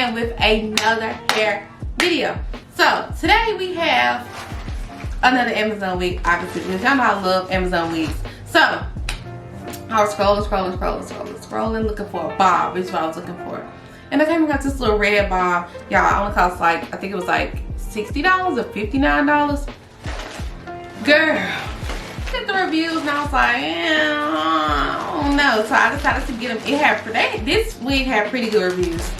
again with another hair video. So today we have another Amazon wig, obviously, because y'all know I love Amazon wigs. So I was scrolling looking for a bob, which is what I was looking for. And I came across this little red bob. Y'all, only cost like, I think it was like $60 or $59. Girl, did the reviews and I was like, I don't know. So I decided to get them. This wig had pretty good reviews.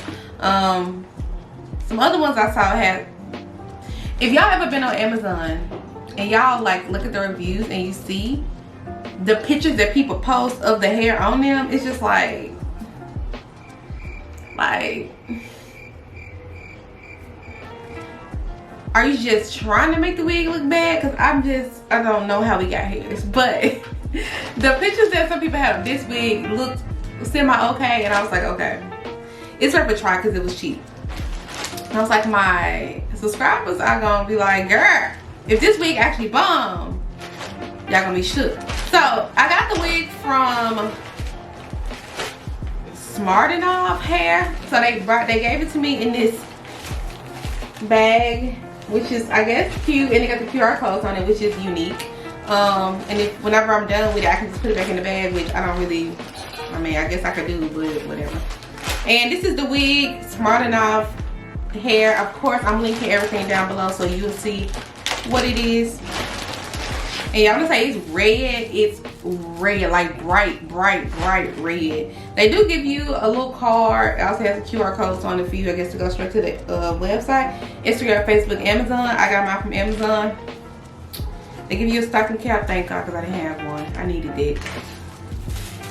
Some other ones I saw had, if y'all ever been on Amazon and y'all like look at the reviews and you see the pictures that people post of the hair on them, it's just like are you just trying to make the wig look bad? Because I don't know how we got here. But the pictures that some people had of this wig looked semi-okay, and I was like, okay, it's worth a try because it was cheap. And I was like, my subscribers are gonna be like, girl, if this wig actually bomb, y'all gonna be shook. So I got the wig from Smart Enough Hair. So they gave it to me in this bag, which is, I guess, cute, and it got the QR codes on it, which is unique. And whenever I'm done with it, I can just put it back in the bag, which I don't really, I mean, I guess I could do, but whatever. And this is the wig, Smart Enough Hair. Of course, I'm linking everything down below so you'll see what it is. And y'all gonna say it's red. It's red, like bright red. They do give you a little card. It also has a QR code on it for you, I guess, to go straight to the website. Instagram, Facebook, Amazon. I got mine from Amazon. They give you a stocking cap. Thank God, because I didn't have one. I needed it.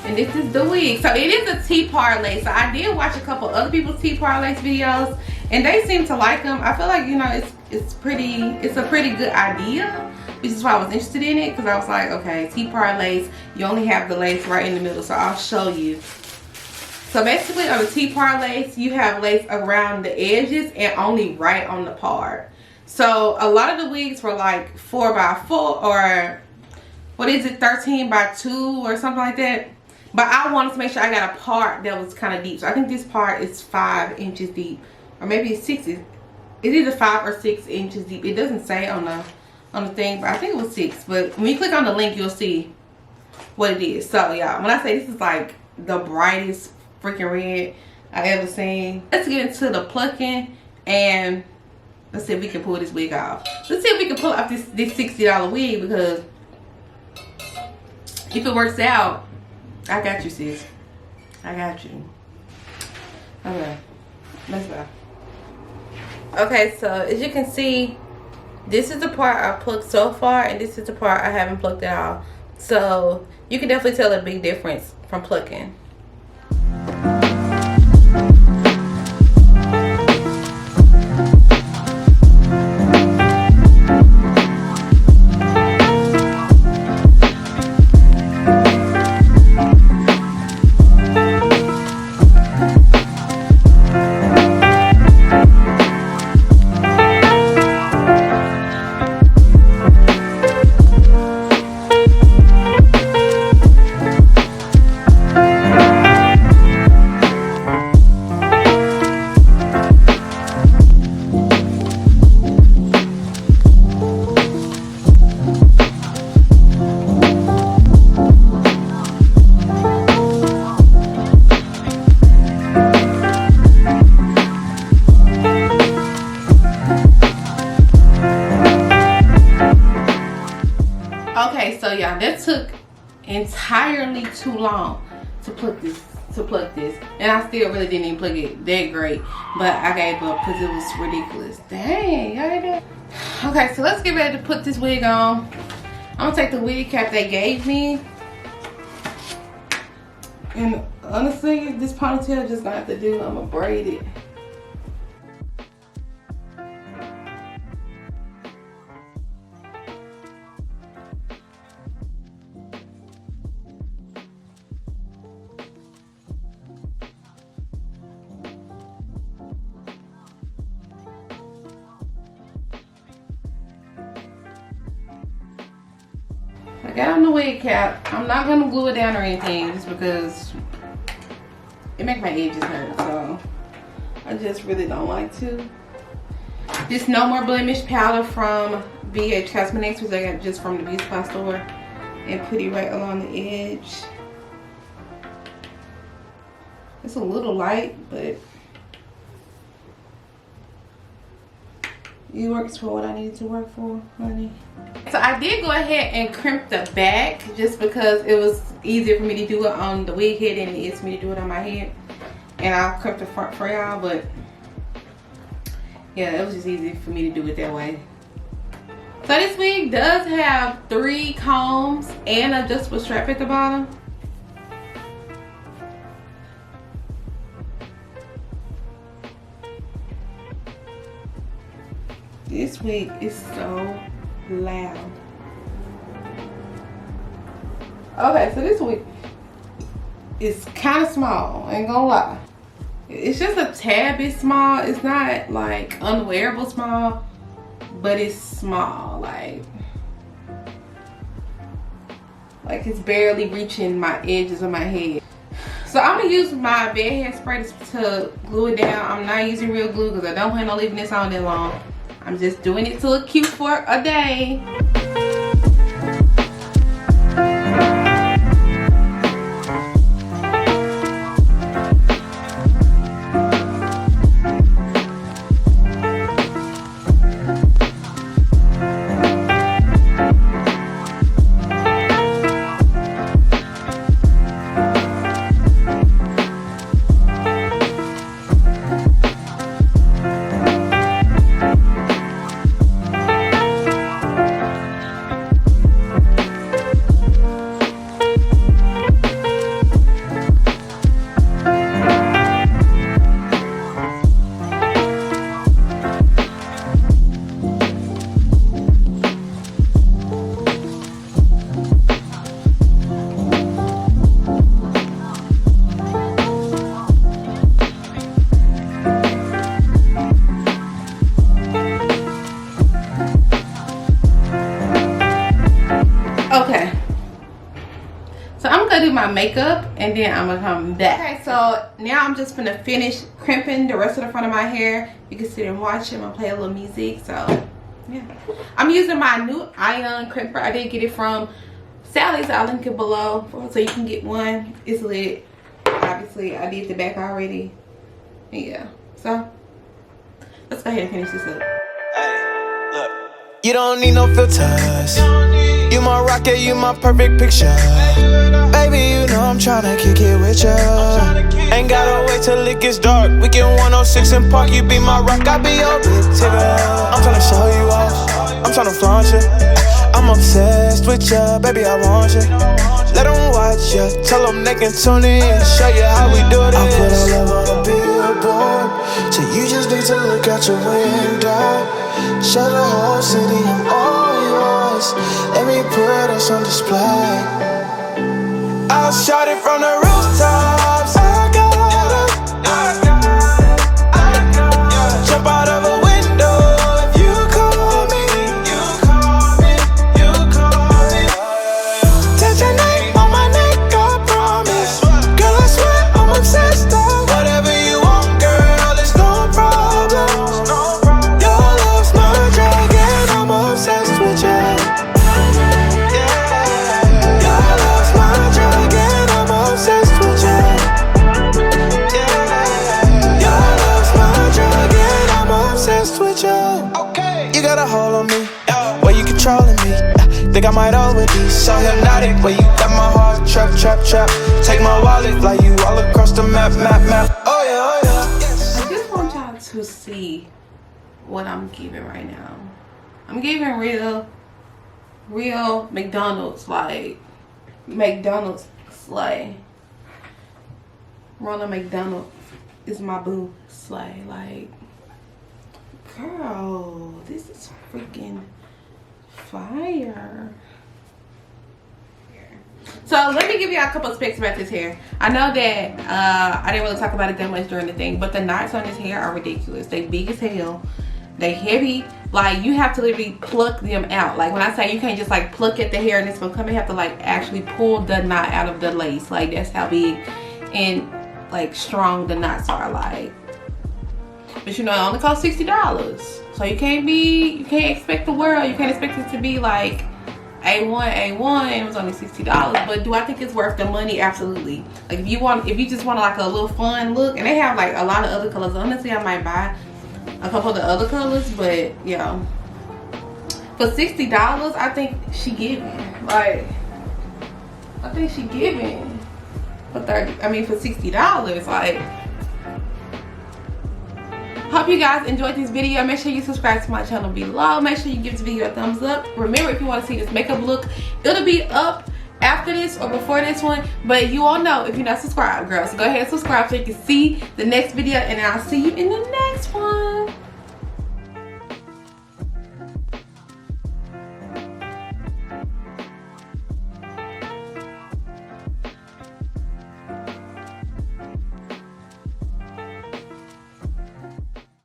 And this is the wig. So it is a T-parlay. So I did watch a couple other people's T-parlays videos, and they seem to like them. I feel like, you know, it's a pretty good idea, which is why I was interested in it, because I was like, okay, T-parlays, you only have the lace right in the middle, so I'll show you. So basically on the T-parlays, you have lace around the edges and only right on the part. So a lot of the wigs were like 4x4 or what is it, 13x2 or something like that. But I wanted to make sure I got a part that was kind of deep. So I think this part is 5 inches deep, or maybe it's 6. It's either 5 or 6 inches deep. It doesn't say on the thing, but I think it was 6. But when you click on the link, you'll see what it is. So yeah, when I say this is like the brightest freaking red I ever seen. Let's get into the plucking, and let's see if we can pull this wig off. Let's see if we can pull off this $60 wig, because if it works out, I got you, sis. I got you. Okay, let's go. Okay, so as you can see, this is the part I plucked so far, and this is the part I haven't plucked at all. So you can definitely tell a big difference from plucking. Okay, so y'all, that took entirely too long to pluck this, and I still really didn't even pluck it that great, but I gave up because it was ridiculous. Dang, I did that. Okay, so let's get ready to put this wig on. I'm gonna take the wig cap they gave me, and honestly, this ponytail just gonna have to do. I'm gonna braid it. I got on the wig cap. I'm not gonna glue it down or anything, just because it makes my edges hurt. So I just really don't like to. This No More Blemish powder from BH Cosmetics, which I got just from the beauty supply store, and put it right along the edge. It's a little light, but it works for what I need it to work for, honey. So I did go ahead and crimp the back just because it was easier for me to do it on the wig head than it is for me to do it on my head. And I'll crimp the front for y'all, but yeah, it was just easy for me to do it that way. So this wig does have 3 combs and an adjustable strap at the bottom. This wig is so loud. Okay, so this wig is kind of small, ain't gonna lie. It's just a tad bit small. It's not like unwearable small, but it's small. Like it's barely reaching my edges of my head. So I'm gonna use my bed hair spray to glue it down. I'm not using real glue because I don't plan on leaving this on that long. I'm just doing it to look cute for a day. Okay, so I'm gonna do my makeup and then I'm gonna come back. Okay, so now I'm just gonna finish crimping the rest of the front of my hair. You can sit and watch it. I'm gonna play a little music. So yeah, I'm using my new iron crimper. I did get it from Sally's. I'll link it below so you can get one. It's lit. Obviously I did the back already. Yeah, so let's go ahead and finish this up. Hey, look, you don't need no filters. You my rocket, you my perfect picture. Baby, you know I'm tryna kick it with ya. Ain't gotta wait till it gets dark. We can 106 and Park. You be my rock, I be your big tigger. I'm tryna show you off, I'm tryna flaunt you. I'm obsessed with ya, baby, I want you. Let them watch ya, tell them they can tune in. Show you how we do this. I put our love on a billboard, so you just need to look out your window. Show the whole city I'm all yours. Let me put us on display. I'll shout it from the rooftops. I got it. Jump out of a window if you call me. You call me. You call me. Touch your name on my neck, I promise. Girl, I swear I'm obsessed. Whatever you want, girl, it's no problem. Your love's my drug and I'm obsessed with you. You got a hold on me, where you controlling me. Think I might overdose, so hypnotic. Where you got my heart, trap. Take my wallet, fly you all across the map. Oh yeah. I just want y'all to see what I'm giving right now. I'm giving real McDonald's, like McDonald's slay. Ronald McDonald is my boo slay, like. Girl, this is freaking fire. So let me give you a couple of specs about this hair. I know that I didn't really talk about it that much during the thing, but the knots on this hair are ridiculous. They big as hell. They heavy. Like, you have to literally pluck them out. Like, when I say you can't just like pluck at the hair and it's gonna come, you have to like actually pull the knot out of the lace. Like, that's how big and like strong the knots are. Like, But you know, it only costs $60. So you can't expect the world. You can't expect it to be like A1. It was only $60. But do I think it's worth the money? Absolutely. Like if you just want like a little fun look, and they have like a lot of other colors. Honestly, I might buy a couple of the other colors, but yeah. For $60, I think she giving. Like, I think she giving for $60. Like, hope you guys enjoyed this video. Make sure you subscribe to my channel below. Make sure you give this video a thumbs up. Remember, if you want to see this makeup look, it'll be up after this or before this one, but you all know if you're not subscribed, girl. So go ahead and subscribe so you can see the next video, and I'll see you in the next one.